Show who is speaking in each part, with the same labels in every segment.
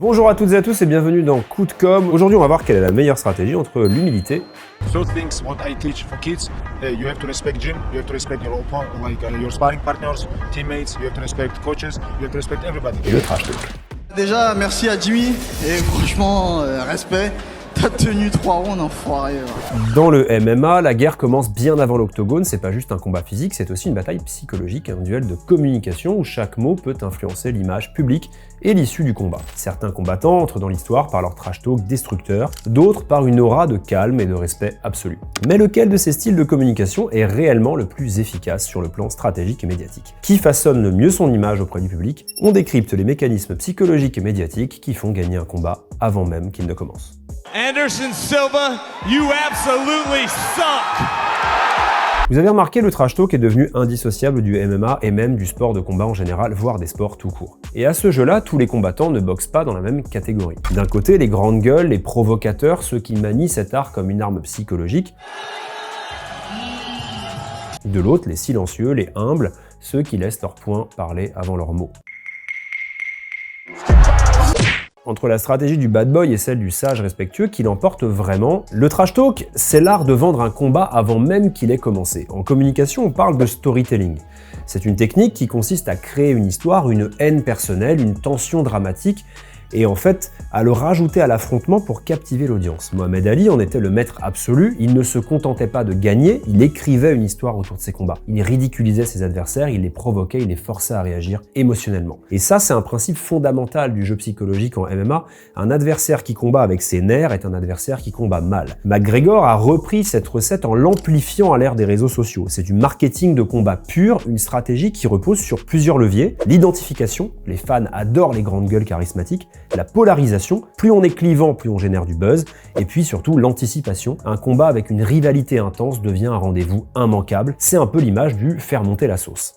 Speaker 1: Bonjour à toutes et à tous et bienvenue dans Coup de Com'. Aujourd'hui, on va voir quelle est la meilleure stratégie entre l'humilité.
Speaker 2: So things what I teach for kids, you have to respect gym, you have to respect your opponent, like your sparring partners, teammates, you have to respect coaches, you have to respect everybody.
Speaker 1: Et le trash talk.
Speaker 3: Déjà, merci à Jimmy et franchement, respect. T'as tenu 3 rounds, enfoiré.
Speaker 1: Dans le MMA, la guerre commence bien avant l'octogone, c'est pas juste un combat physique, c'est aussi une bataille psychologique, un duel de communication où chaque mot peut influencer l'image publique et l'issue du combat. Certains combattants entrent dans l'histoire par leur trash talk destructeur, d'autres par une aura de calme et de respect absolu. Mais lequel de ces styles de communication est réellement le plus efficace sur le plan stratégique et médiatique? Qui façonne le mieux son image auprès du public? On décrypte les mécanismes psychologiques et médiatiques qui font gagner un combat avant même qu'il ne commence.
Speaker 4: Anderson Silva, you absolutely suck!
Speaker 1: Vous avez remarqué, le trash talk est devenu indissociable du MMA et même du sport de combat en général, voire des sports tout court. Et à ce jeu-là, tous les combattants ne boxent pas dans la même catégorie. D'un côté, les grandes gueules, les provocateurs, ceux qui manient cet art comme une arme psychologique. De l'autre, les silencieux, les humbles, ceux qui laissent leurs poings parler avant leurs mots. Entre la stratégie du bad boy et celle du sage respectueux, qui l'emporte vraiment? Le trash talk, c'est l'art de vendre un combat avant même qu'il ait commencé. En communication, on parle de storytelling. C'est une technique qui consiste à créer une histoire, une haine personnelle, une tension dramatique, et en fait, à le rajouter à l'affrontement pour captiver l'audience. Mohamed Ali en était le maître absolu, il ne se contentait pas de gagner, il écrivait une histoire autour de ses combats. Il ridiculisait ses adversaires, il les provoquait, il les forçait à réagir émotionnellement. Et ça, c'est un principe fondamental du jeu psychologique en MMA. Un adversaire qui combat avec ses nerfs est un adversaire qui combat mal. McGregor a repris cette recette en l'amplifiant à l'ère des réseaux sociaux. C'est du marketing de combat pur, une stratégie qui repose sur plusieurs leviers. L'identification, les fans adorent les grandes gueules charismatiques. La polarisation, plus on est clivant, plus on génère du buzz, et puis surtout l'anticipation. Un combat avec une rivalité intense devient un rendez-vous immanquable. C'est un peu l'image du faire monter la sauce.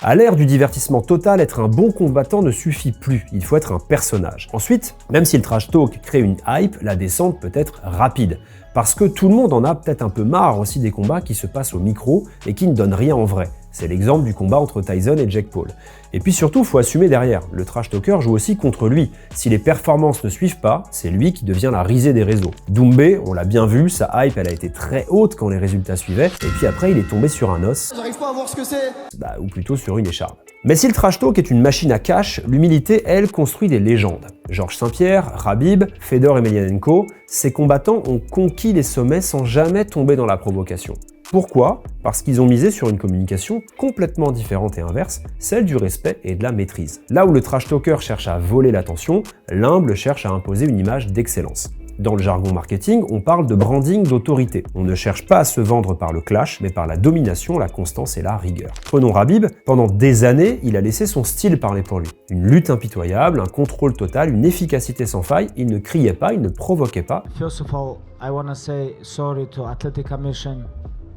Speaker 1: À l'ère du divertissement total, être un bon combattant ne suffit plus, il faut être un personnage. Ensuite, même si le trash talk crée une hype, la descente peut être rapide. Parce que tout le monde en a peut-être un peu marre aussi des combats qui se passent au micro et qui ne donnent rien en vrai. C'est l'exemple du combat entre Tyson et Jake Paul. Et puis surtout, il faut assumer derrière. Le trash talker joue aussi contre lui. Si les performances ne suivent pas, c'est lui qui devient la risée des réseaux. Doumbé, on l'a bien vu, sa hype elle a été très haute quand les résultats suivaient, et puis après il est tombé sur un os.
Speaker 3: J'arrive pas à voir ce que c'est.
Speaker 1: Ou plutôt sur une écharpe. Mais si le trash talk est une machine à cash, l'humilité, elle, construit des légendes. Georges St-Pierre, Khabib, Fedor Emelianenko, ces combattants ont conquis les sommets sans jamais tomber dans la provocation. Pourquoi? Parce qu'ils ont misé sur une communication complètement différente et inverse, celle du respect et de la maîtrise. Là où le trash talker cherche à voler l'attention, l'humble cherche à imposer une image d'excellence. Dans le jargon marketing, on parle de branding d'autorité. On ne cherche pas à se vendre par le clash, mais par la domination, la constance et la rigueur. Prenons Khabib, pendant des années, il a laissé son style parler pour lui. Une lutte impitoyable, un contrôle total, une efficacité sans faille, il ne criait pas, il ne provoquait pas.
Speaker 5: First of all, I want to say sorry to Athletic Commission.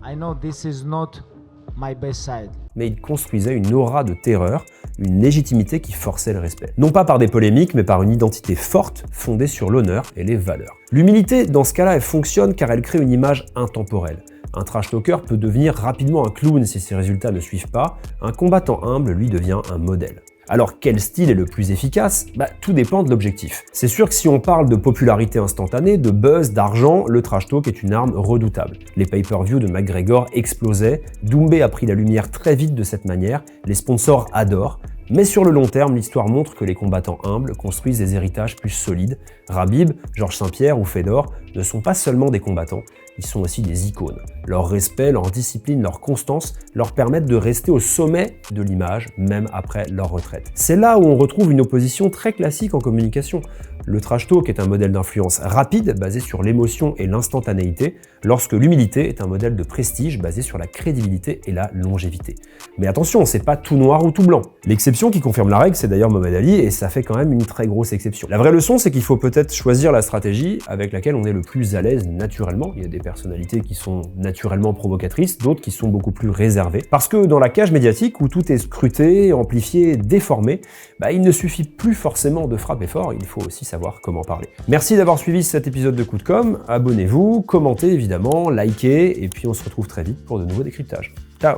Speaker 5: I know this is not my best side.
Speaker 1: Mais il construisait une aura de terreur, une légitimité qui forçait le respect. Non pas par des polémiques, mais par une identité forte, fondée sur l'honneur et les valeurs. L'humilité, dans ce cas-là, elle fonctionne car elle crée une image intemporelle. Un trash talker peut devenir rapidement un clown si ses résultats ne suivent pas. Un combattant humble, lui, devient un modèle. Alors quel style est le plus efficace? Tout dépend de l'objectif. C'est sûr que si on parle de popularité instantanée, de buzz, d'argent, le trash talk est une arme redoutable. Les pay-per-view de McGregor explosaient, Doumbé a pris la lumière très vite de cette manière, les sponsors adorent. Mais sur le long terme, l'histoire montre que les combattants humbles construisent des héritages plus solides. Khabib, Georges St-Pierre ou Fedor ne sont pas seulement des combattants, ils sont aussi des icônes. Leur respect, leur discipline, leur constance leur permettent de rester au sommet de l'image, même après leur retraite. C'est là où on retrouve une opposition très classique en communication. Le trash talk est un modèle d'influence rapide, basé sur l'émotion et l'instantanéité, lorsque l'humilité est un modèle de prestige basé sur la crédibilité et la longévité. Mais attention, c'est pas tout noir ou tout blanc. L'exception qui confirme la règle, c'est d'ailleurs Mohamed Ali, et ça fait quand même une très grosse exception. La vraie leçon, c'est qu'il faut peut-être choisir la stratégie avec laquelle on est le plus à l'aise naturellement. Il y a des personnalités qui sont naturellement provocatrices, d'autres qui sont beaucoup plus réservées. Parce que dans la cage médiatique, où tout est scruté, amplifié, déformé, il ne suffit plus forcément de frapper fort, il faut aussi savoir comment parler. Merci d'avoir suivi cet épisode de Coup de Com', abonnez-vous, commentez évidemment, likez, et puis on se retrouve très vite pour de nouveaux décryptages. Ciao!